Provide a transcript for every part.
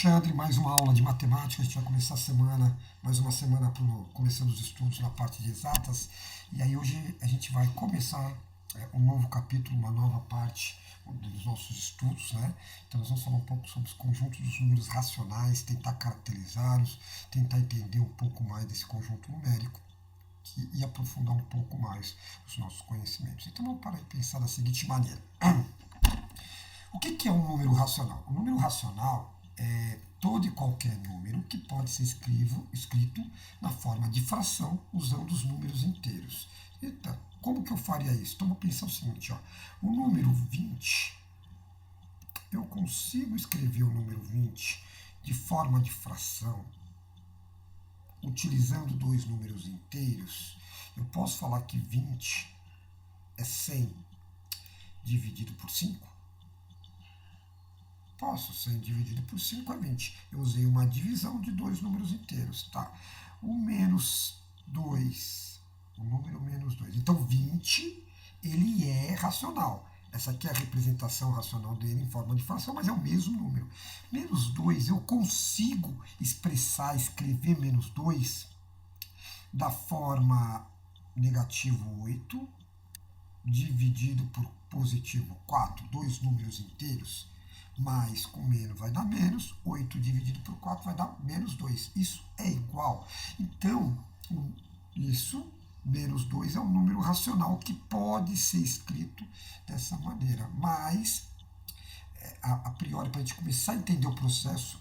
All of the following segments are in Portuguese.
Alexandre, mais uma aula de matemática. A gente vai começar a semana, mais uma semana começando os estudos na parte de exatas. E aí hoje a gente vai começar um novo capítulo, uma nova parte dos nossos estudos, né? Então nós vamos falar um pouco sobre os conjuntos dos números racionais, tentar caracterizá-los, tentar entender um pouco mais desse conjunto numérico e aprofundar um pouco mais os nossos conhecimentos. Então vamos parar e pensar da seguinte maneira. O que é um número racional? O número racional é todo e qualquer número que pode ser escrito na forma de fração usando os números inteiros. Então, como que eu faria isso? Então, vou pensar o seguinte, ó, o número 20, eu consigo escrever o número 20 de forma de fração, utilizando dois números inteiros. Eu posso falar que 20 é 100 dividido por 5? Posso, 100 dividido por 5 é 20. Eu usei uma divisão de dois números inteiros. Tá? O menos 2, o número menos 2. Então, 20, ele é racional. Essa aqui é a representação racional dele em forma de fração, mas é o mesmo número. Menos 2, eu consigo expressar, escrever menos 2 da forma negativo 8 dividido por positivo 4, dois números inteiros, mais com menos vai dar menos, 8 dividido por 4 vai dar menos 2. Isso é igual. Então, isso, menos 2, é um número racional que pode ser escrito dessa maneira. Mas, a priori, para a gente começar a entender o processo,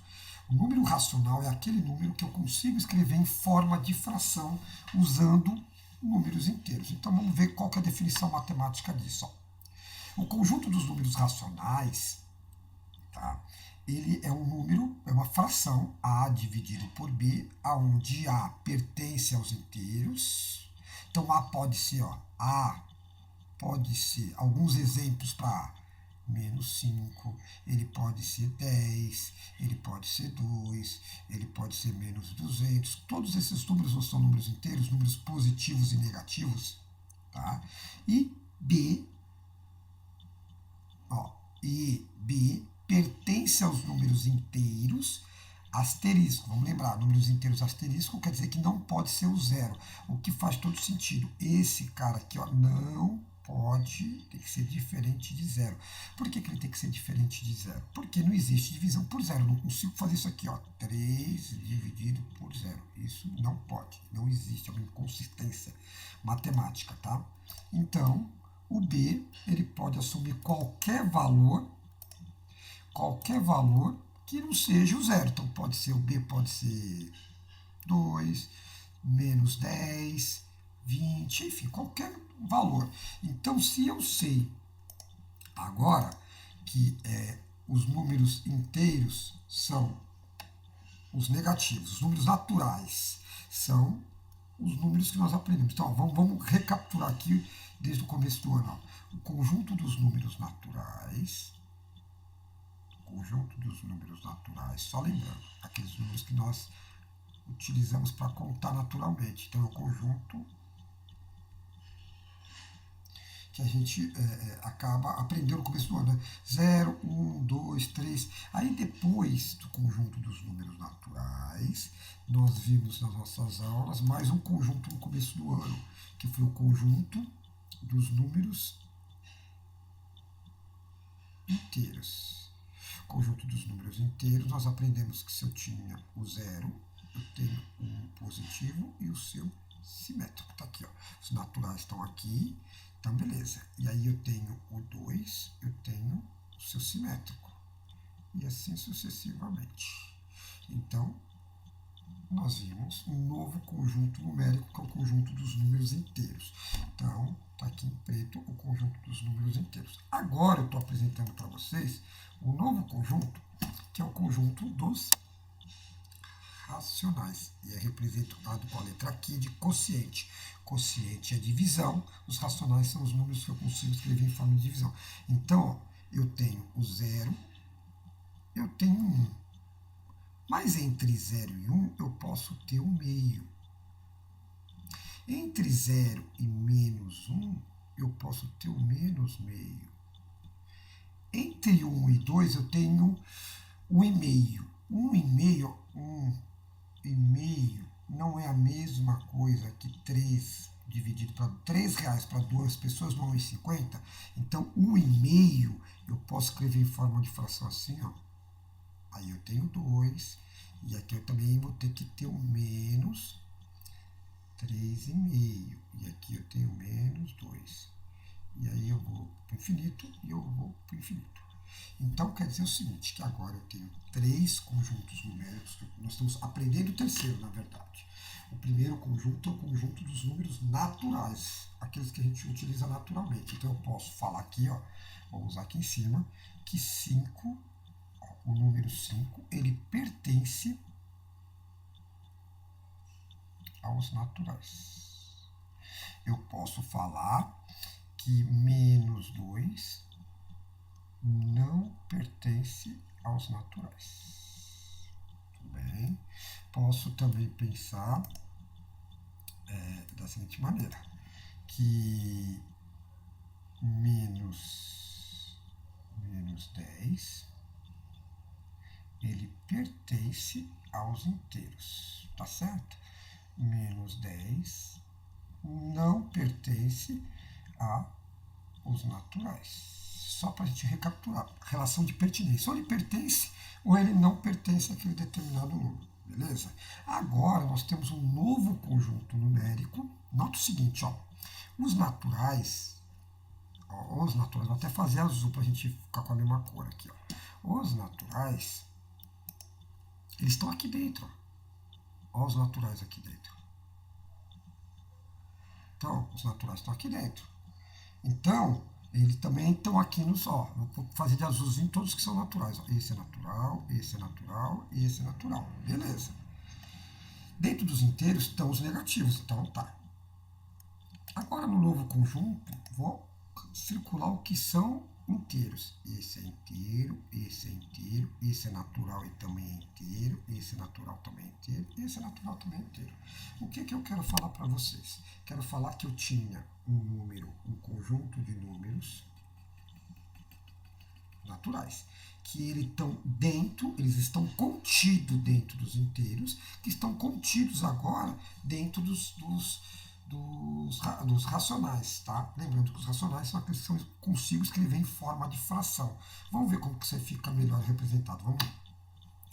o número racional é aquele número que eu consigo escrever em forma de fração usando números inteiros. Então, vamos ver qual que é a definição matemática disso. Ó. O conjunto dos números racionais, tá? Ele é um número, é uma fração, A dividido por B, onde A pertence aos inteiros. Então A pode ser, ó, A pode ser, alguns exemplos para A, menos 5, ele pode ser 10, ele pode ser 2, ele pode ser menos 200. Todos esses números são números inteiros, números positivos e negativos. Tá? E B, ó, e B pertence aos números inteiros, asterisco. Vamos lembrar, números inteiros asterisco quer dizer que não pode ser o zero, o que faz todo sentido. Esse cara aqui, ó, não pode, tem que ser diferente de zero. Por que ele tem que ser diferente de zero? Porque não existe divisão por zero. Eu não consigo fazer isso aqui, ó, 3 dividido por zero. Isso não pode, não existe, é uma inconsistência matemática, tá? Então, o B, ele pode assumir qualquer valor que não seja o zero. Então pode ser o B, pode ser 2, menos 10, 20, enfim, qualquer valor. Então, se eu sei agora que os números inteiros são os negativos, os números naturais são os números que nós aprendemos. Então, ó, vamos recapitular aqui desde o começo do ano. Ó. O conjunto dos números naturais, só lembrando, aqueles números que nós utilizamos para contar naturalmente. Então, é o conjunto que a gente acaba aprendendo no começo do ano. Né? 0, 1, 2, 3. Aí, depois do conjunto dos números naturais, nós vimos nas nossas aulas mais um conjunto no começo do ano, que foi o conjunto dos números inteiros. Conjunto dos números inteiros, nós aprendemos que se eu tinha o zero, eu tenho um positivo e o seu simétrico. Está aqui, ó. Os naturais estão aqui, então beleza. E aí eu tenho o 2, eu tenho o seu simétrico. E assim sucessivamente. Então, nós vimos um novo conjunto numérico, que é o conjunto dos números inteiros. Então, está aqui em preto o conjunto dos números inteiros. Agora eu estou apresentando para vocês um novo conjunto, que é o conjunto dos racionais. E é representado com a letra Q de quociente. Quociente é divisão, os racionais são os números que eu consigo escrever em forma de divisão. Então, ó, eu tenho o 0, eu tenho 1. Mas entre 0 e 1 eu posso ter um meio. Entre 0 e menos 1 eu posso ter o menos meio. Entre 1 e 2 eu tenho 1,5. 1,5 não é a mesma coisa que 3 dividido para R$ 3 para duas pessoas, não é 1,50. Então, 1,5 eu posso escrever em forma de fração assim, ó. Aí eu tenho 2, e aqui eu também vou ter que ter o menos 3,5. E aqui eu tenho menos 2. E aí eu vou para o infinito e eu vou para o infinito. Então quer dizer o seguinte, que agora eu tenho 3 conjuntos numéricos. Nós estamos aprendendo o terceiro, na verdade. O primeiro conjunto é o conjunto dos números naturais, aqueles que a gente utiliza naturalmente. Então eu posso falar aqui, ó, vou usar aqui em cima, que 5, o número 5, ele pertence aos naturais. Eu posso falar que menos 2 não pertence aos naturais. Tudo bem? Posso também pensar da seguinte maneira, que menos 10 ele pertence aos inteiros, tá certo? Menos 10 não pertence aos naturais. Só para a gente recapitular, relação de pertinência. Ou ele pertence ou ele não pertence àquele determinado número. Beleza? Agora nós temos um novo conjunto numérico. Nota o seguinte, ó. Os naturais, vou até fazer azul para a gente ficar com a mesma cor aqui, ó. Os naturais, eles estão aqui dentro, ó. Ó os naturais aqui dentro. Então, os naturais estão aqui dentro. Então, eles também estão aqui no só. Vou fazer de azulzinho todos que são naturais. Ó. Esse é natural, esse é natural e esse é natural. Beleza. Dentro dos inteiros estão os negativos, então tá. Agora no novo conjunto, vou circular o que são inteiros. Esse é inteiro, esse é inteiro, esse é natural e também é inteiro, esse é natural também é inteiro, esse é natural também é inteiro. O que eu quero falar para vocês? Quero falar que eu tinha um conjunto de números naturais, que eles estão contidos dentro dos inteiros, que estão contidos agora dentro dos racionais, tá? Lembrando que os racionais são aqueles que eu consigo escrever em forma de fração. Vamos ver como que você fica melhor representado. Vamos lá.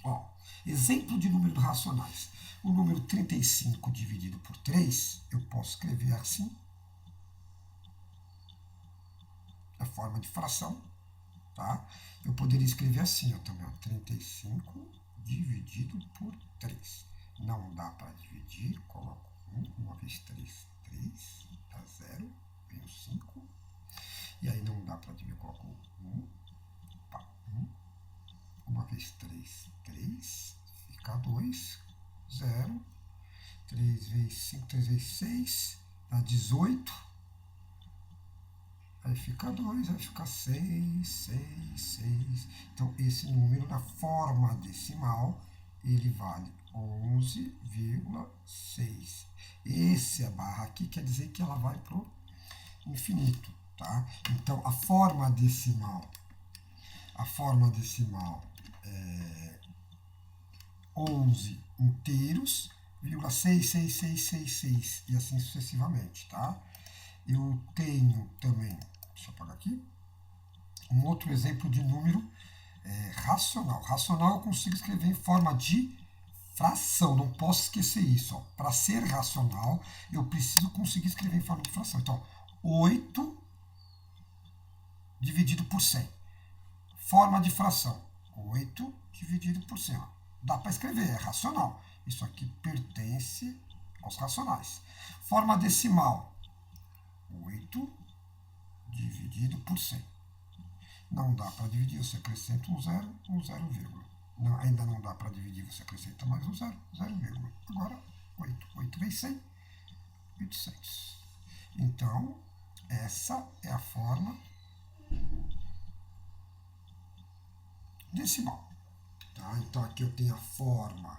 Ó, exemplo de números racionais. O número 35 dividido por 3, eu posso escrever assim, a forma de fração, tá? Eu poderia escrever assim, ó, também, ó, 35 dividido por 3. Não dá para dividir, coloco 1, uma vez 3, 3, dá 0, vem o 5. E aí não dá para dividir, coloco 1, 1. Uma vez 3, 3, fica 2, 0. 3 vezes 5, 3 vezes 6, dá 18. Aí fica 2, aí fica 6, 6, 6. Então, esse número na forma decimal, ele vale 11,6. Esse a barra aqui quer dizer que ela vai para o infinito, tá? Então, a forma decimal é 11 inteiros, 66666, e assim sucessivamente, tá? Eu tenho também, deixa eu apagar aqui, um outro exemplo de número racional. Racional eu consigo escrever em forma de fração, não posso esquecer isso. Para ser racional, eu preciso conseguir escrever em forma de fração. Então, 8 dividido por 100. Forma de fração, 8 dividido por 100. Ó. Dá para escrever, é racional. Isso aqui pertence aos racionais. Forma decimal, 8 dividido por 100. Não dá para dividir, você acrescenta um zero, vírgula. Não, ainda não dá para dividir, você acrescenta mais um zero, vírgula. Agora, 8. 8 vezes 100, 800. Então, essa é a forma decimal. Tá? Então, aqui eu tenho a forma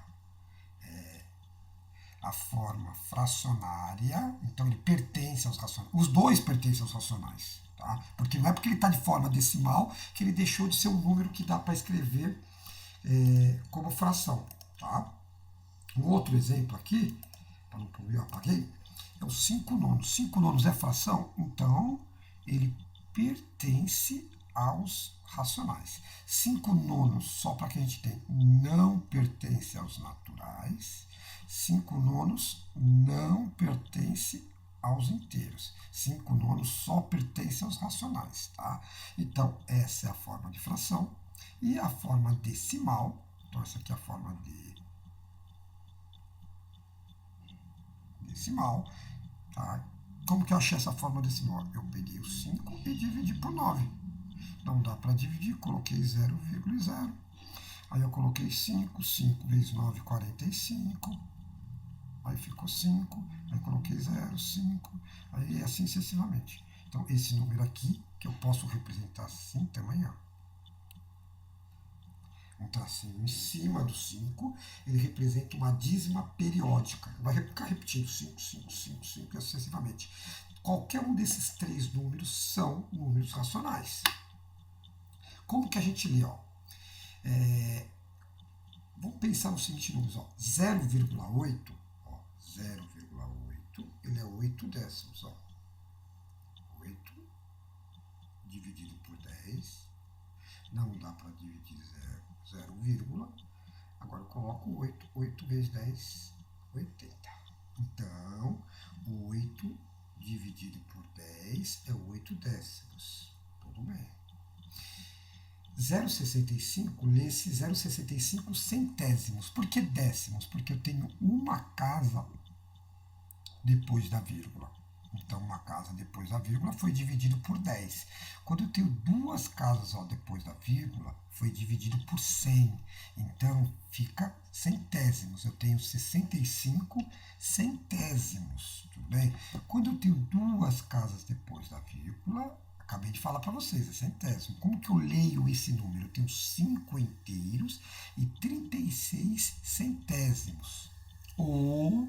fracionária, então ele pertence aos racionais. Os dois pertencem aos racionais, tá? Porque não é porque ele está de forma decimal que ele deixou de ser um número que dá para escrever como fração, tá? Um outro exemplo aqui, para não pôr, eu apaguei, é o 5 nonos. 5 nonos é fração, então ele pertence aos racionais. 5 nonos, só para que a gente tenha, não pertence aos naturais. 5 nonos não pertence aos inteiros. 5 nonos só pertence aos racionais, tá? Então, essa é a forma de fração. E a forma decimal, então essa aqui é a forma de decimal, tá? Como que eu achei essa forma decimal? Eu peguei o 5 e dividi por 9. Não dá para dividir, coloquei 0,0. Aí eu coloquei 5, 5 vezes 9, 45. Aí ficou 5, aí coloquei 0, 5, aí assim sucessivamente. Então esse número aqui, que eu posso representar assim também, ó. Um tracinho em cima do 5, ele representa uma dízima periódica. Vai ficar repetindo 5, 5, 5, 5 e sucessivamente. Qualquer um desses três números são números racionais. Como que a gente lê? Ó? Vamos pensar nos seguintes números. 0,8, 0,8, ele é 8 décimos. Ó. 8 dividido por 10. Não dá para dividir 0, agora eu coloco 8. 8 vezes 10, 80. Então, 8 dividido por 10 é 8 décimos. Tudo bem. 0,65, lê-se 0,65 centésimos. Por que décimos? Porque eu tenho uma casa depois da vírgula. Então, uma casa depois da vírgula foi dividido por 10. Quando eu tenho duas casas depois da vírgula, foi dividido por 100. Então, fica centésimos. Eu tenho 65 centésimos. Tudo bem? Quando eu tenho duas casas depois da vírgula, acabei de falar para vocês, é centésimo. Como que eu leio esse número? Eu tenho 5 inteiros e 36 centésimos. Ou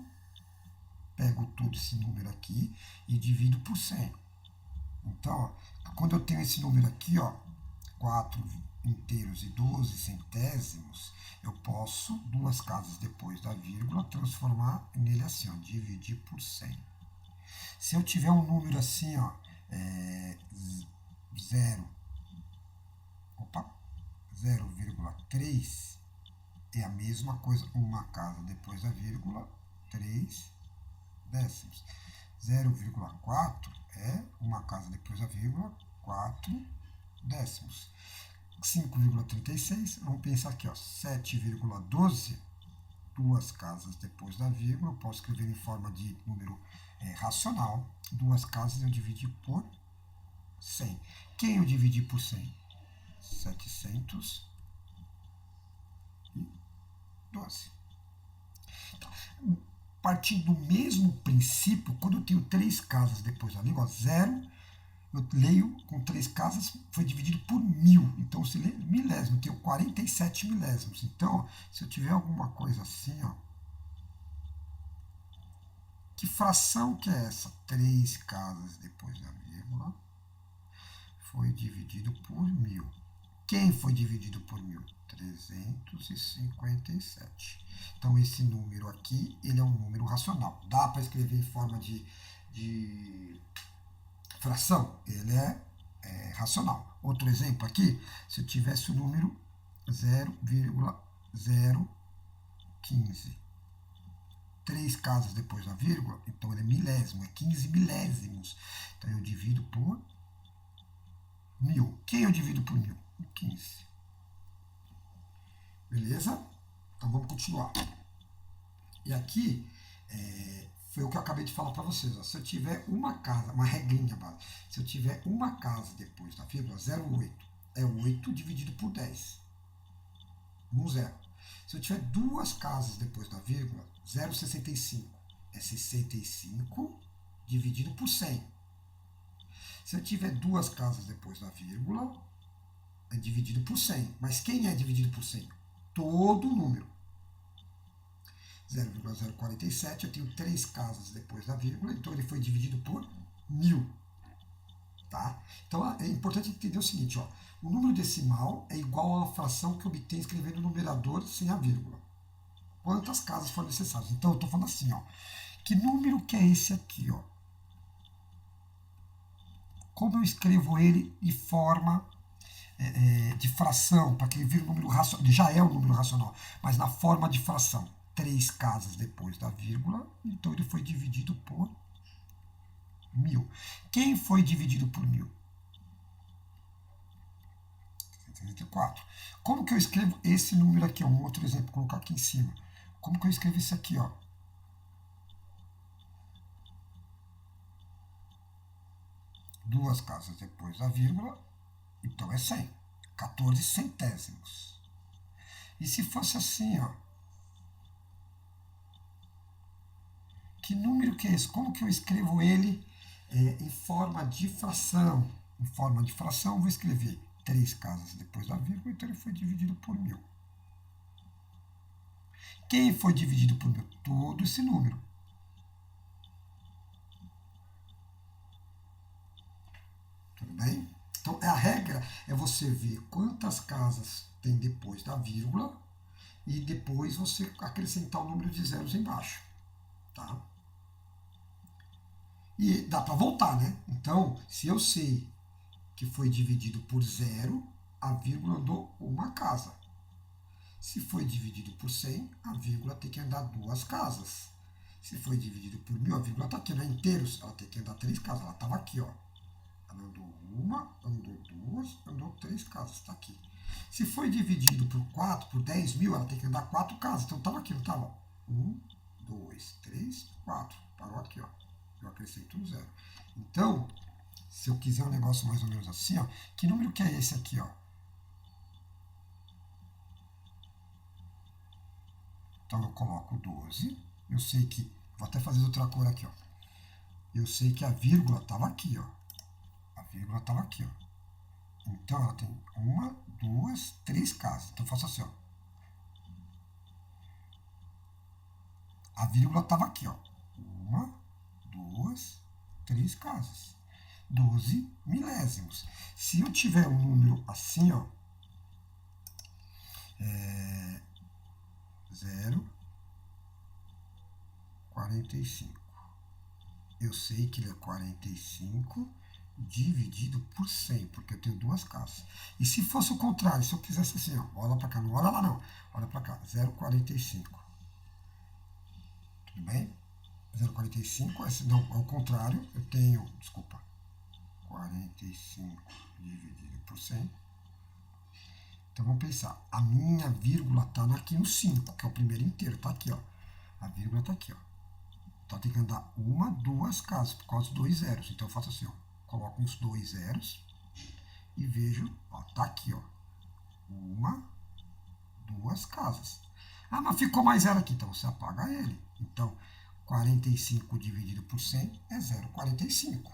pego todo esse número aqui e divido por 100. Então, ó, quando eu tenho esse número aqui, 4 inteiros e 12 centésimos, eu posso, duas casas depois da vírgula, transformar nele assim, dividir por 100. Se eu tiver um número assim, 0,3, é a mesma coisa, uma casa depois da vírgula, 3 décimos. 0,4 é uma casa depois da vírgula, 4 décimos. 5,36, vamos pensar aqui, 7,12, duas casas depois da vírgula, eu posso escrever em forma de número racional, duas casas eu dividi por 100. Quem eu dividi por 100? 712. Partindo do mesmo princípio, quando eu tenho três casas depois da língua, 0, eu leio com três casas, foi dividido por 1000. Então, se lê milésimo, eu tenho 47 milésimos. Então, se eu tiver alguma coisa assim, que fração que é essa? Três casas depois da vírgula foi dividido por 1000. Quem foi dividido por 1000? 357. Então, esse número aqui, ele é um número racional. Dá para escrever em forma de fração? Ele é racional. Outro exemplo aqui, se eu tivesse o número 0,015. Três casas depois da vírgula, então ele é milésimo, é 15 milésimos. Então, eu divido por 1000. Quem eu divido por 1000? 15. Beleza? Então vamos continuar. E aqui foi o que eu acabei de falar para vocês. Se eu tiver uma casa, uma regrinha básica, se eu tiver uma casa depois da vírgula, 0,8 é 8 dividido por 10. 0. Se eu tiver duas casas depois da vírgula, 0,65 é 65 dividido por 100. Se eu tiver duas casas depois da vírgula, é dividido por 100. Mas quem é dividido por 100? Todo número. 0,047, eu tenho três casas depois da vírgula, então ele foi dividido por 1000. Tá? Então é importante entender o seguinte, O número decimal é igual a uma fração que obtém escrevendo o numerador sem a vírgula. Quantas casas foram necessárias? Então, eu estou falando assim, ó. Que número que é esse aqui, ó? Como eu escrevo ele de forma de fração, para que ele vire um número racional? Ele já é um número racional, mas na forma de fração. 3 casas depois da vírgula, então ele foi dividido por 1000. Quem foi dividido por 1000? 134. Como que eu escrevo esse número aqui? Um outro exemplo, vou colocar aqui em cima. Como que eu escrevo isso aqui, ó? Duas casas depois da vírgula, então é 100. 14 centésimos. E se fosse assim, ó? Que número que é esse? Como que eu escrevo ele em forma de fração? Em forma de fração, eu vou escrever 3 casas depois da vírgula, então ele foi dividido por 1000. Quem foi dividido por 1000? Todo esse número. Tudo bem? Então, a regra é você ver quantas casas tem depois da vírgula e depois você acrescentar o número de zeros embaixo. Tá? E dá para voltar, né? Então, se eu sei que foi dividido por zero, a vírgula andou uma casa. Se foi dividido por 100, a vírgula tem que andar 2 casas. Se foi dividido por 1000, a vírgula está aqui, não é inteiros, ela tem que andar 3 casas. Ela estava aqui, ó. Ela andou uma, andou 2, andou 3 casas, está aqui. Se foi dividido por 4, por 10.000, ela tem que andar 4 casas. Então estava aqui, não estava? 1, 2, 3, 4. Parou aqui, ó. Eu acrescento um zero. Então, se eu quiser um negócio mais ou menos assim, ó, que número que é esse aqui, ó? Então eu coloco 12. Eu sei que, vou até fazer outra cor aqui, ó. Eu sei que a vírgula estava aqui, ó. A vírgula estava aqui, ó. Então ela tem 1, 2, 3 casas. Então eu faço assim, ó. A vírgula estava aqui, ó. 1, 2, 3 casas. 12 milésimos. Se eu tiver um número assim, ó, 0,45. Eu sei que ele é 45 dividido por 100, porque eu tenho 2 casas. E se fosse o contrário, se eu quisesse assim, ó, olha para cá, não olha lá não, olha para cá, 0,45. Tudo bem? 0,45, não, ao contrário, eu tenho, desculpa, 45 dividido por 100. Então vamos pensar, a minha vírgula está aqui no 5, que é o primeiro inteiro, está aqui, ó. A vírgula está aqui, ó. Então tem que andar 1, 2 casas, por causa dos 2 zeros. Então eu faço assim, ó, coloco uns 2 zeros e vejo, ó, tá aqui, ó. 1, 2 casas. Ah, mas ficou mais zero aqui, então você apaga ele. Então, 45 dividido por 100 é 0,45.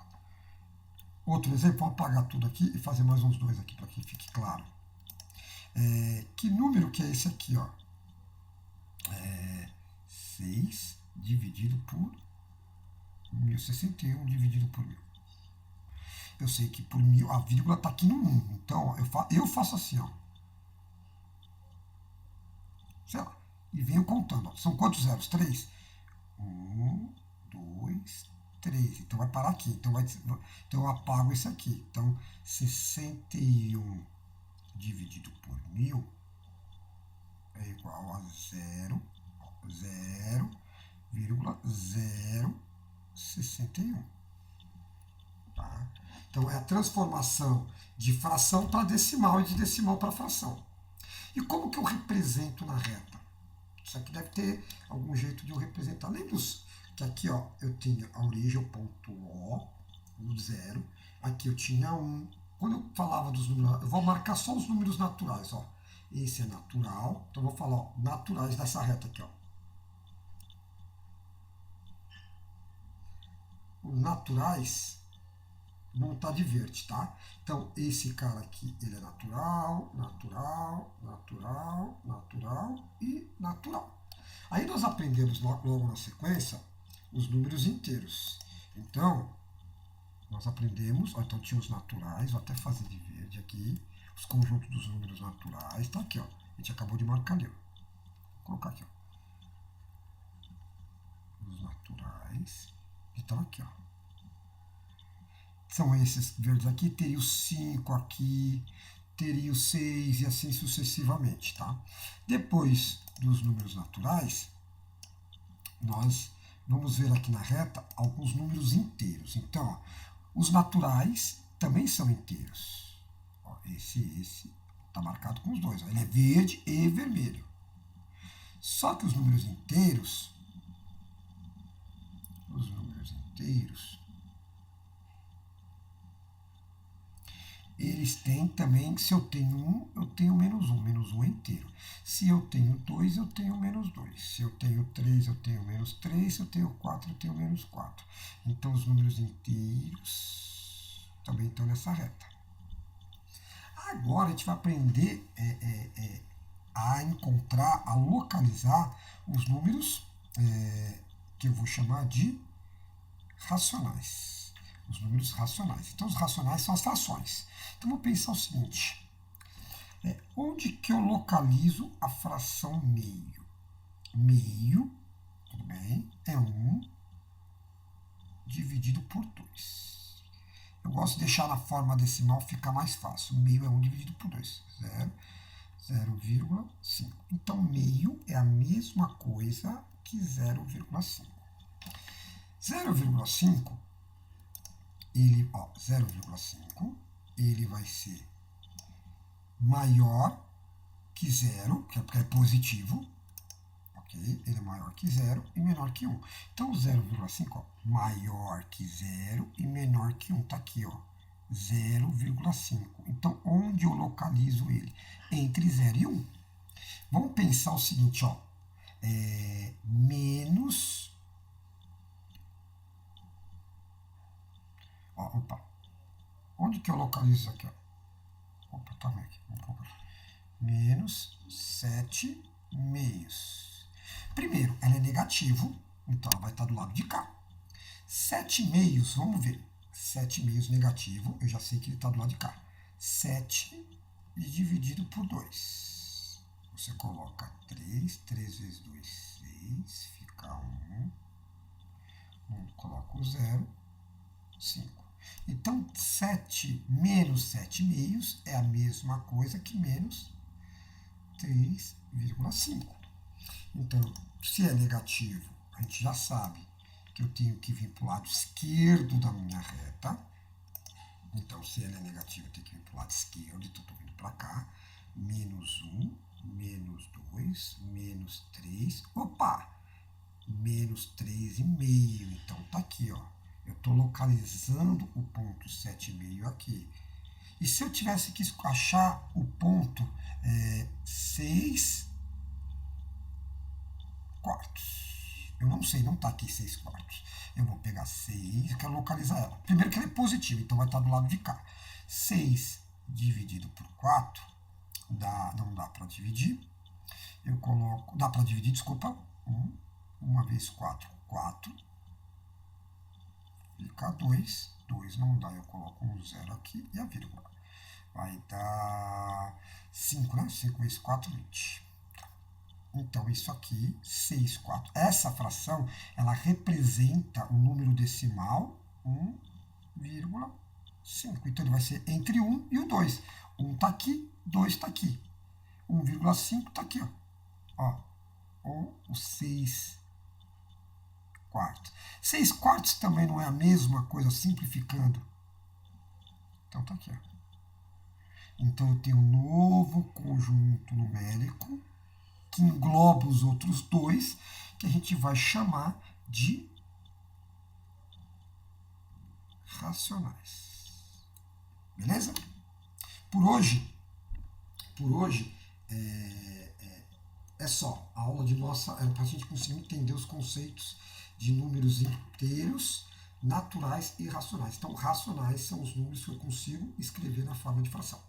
Outro exemplo, vou apagar tudo aqui e fazer mais uns 2 aqui para que fique claro. Que número que é esse aqui, ó? 6 dividido por 1061 dividido por 1000. Eu sei que por 1000 a vírgula está aqui no 1. Então, eu faço assim, ó. Sei lá. E venho contando. Ó. São quantos zeros? 3? 1, 2, 3. Então vai parar aqui. Então eu apago esse aqui. Então, 61 dividido por 1000 é igual a 0,061. Tá? Então é a transformação de fração para decimal e de decimal para fração. E como que eu represento na reta? Isso aqui deve ter algum jeito de eu representar. Lembra que aqui, ó, eu tinha a origem, o ponto O, o 0. Aqui eu tinha 1. Quando eu falava dos números, eu vou marcar só os números naturais, ó. Esse é natural, então eu vou falar, ó, naturais dessa reta aqui, ó. Os naturais vão estar de verde, tá? Então, esse cara aqui, ele é natural, natural, natural, natural e natural. Aí nós aprendemos logo na sequência os números inteiros. Então, nós aprendemos, ó, então tinha os naturais, vou até fazer de verde aqui, os conjuntos dos números naturais, está aqui, ó. A gente acabou de marcar ali, ó. Vou colocar aqui, ó. Os naturais. Então aqui, ó. São esses verdes aqui, teria o 5 aqui, teria o 6 e assim sucessivamente, tá? Depois dos números naturais, nós vamos ver aqui na reta alguns números inteiros. Então, ó, os naturais também são inteiros. Ó, esse está marcado com os dois. Ó, ele é verde e vermelho. Só que os números inteiros, eles têm também, se eu tenho 1, eu tenho menos 1. Menos 1 é inteiro. Se eu tenho 2, eu tenho menos 2. Se eu tenho 3, eu tenho menos 3. Se eu tenho 4, eu tenho menos 4. Então, os números inteiros também estão nessa reta. Agora, a gente vai aprender a encontrar, a localizar os números que eu vou chamar de racionais. Os números racionais. Então, os racionais são as frações. Então, vou pensar o seguinte. Onde que eu localizo a fração meio? Meio, tudo bem, é 1 dividido por 2. Eu gosto de deixar na forma decimal, fica mais fácil. Meio é 1 dividido por 2. 0,5. Então, meio é a mesma coisa que 0,5. 0,5, ele, ó, 0,5, ele vai ser maior que 0, que é positivo, ok? Ele é maior que 0 e menor que 1. Então, 0,5, maior que 0 e menor que 1, está aqui, ó, 0,5. Então, onde eu localizo ele? Entre 0 e 1. Vamos pensar o seguinte, ó, menos... Ó, opa. Onde que eu localizo isso aqui, ó? Opa, tá aqui. Vamos colocar aqui. Menos 7 meios. Primeiro, ela é negativo, então ela vai estar do lado de cá. 7 meios, vamos ver. 7 meios negativo, eu já sei que ele está do lado de cá. 7 dividido por 2. Você coloca 3, 3 vezes 2, 6, fica 1. Coloca o 0, 5. Então, 7 menos 7 meios é a mesma coisa que menos 3,5. Então, se é negativo, a gente já sabe que eu tenho que vir para o lado esquerdo da minha reta. Então, se ele é negativo, eu tenho que vir para o lado esquerdo. Então, estou vindo para cá. Menos 1, menos 2, menos 3. Opa! Menos 3,5. Então, está aqui, ó. Eu estou localizando o ponto 7,5 aqui. E se eu tivesse que achar o ponto 6 quartos? Eu não sei, não está aqui 6 quartos. Eu vou pegar 6 e quero localizar ela. Primeiro que ela é positiva, então vai estar do lado de cá. 6 dividido por 4, não dá para dividir. Eu coloco, dá para dividir, desculpa. 1 vezes 4, 4. Fica 2. 2 não dá, eu coloco um 0 aqui e a vírgula. Vai dar 5, né? 5 vezes 4, 20. Então, isso aqui, 6, 4. Essa fração, ela representa o número decimal 1,5. Então, ele vai ser entre 1 e o 2. 1 está aqui, 2 está aqui. 1,5 está aqui, ó. Ou o 6 quartos. 6 quartos também não é a mesma coisa, simplificando. Então, está aqui, ó. Então, eu tenho um novo conjunto numérico que engloba os outros dois, que a gente vai chamar de racionais. Beleza? Por hoje é só. A aula de nossa é para a gente conseguir entender os conceitos de números inteiros, naturais e racionais. Então, racionais são os números que eu consigo escrever na forma de fração.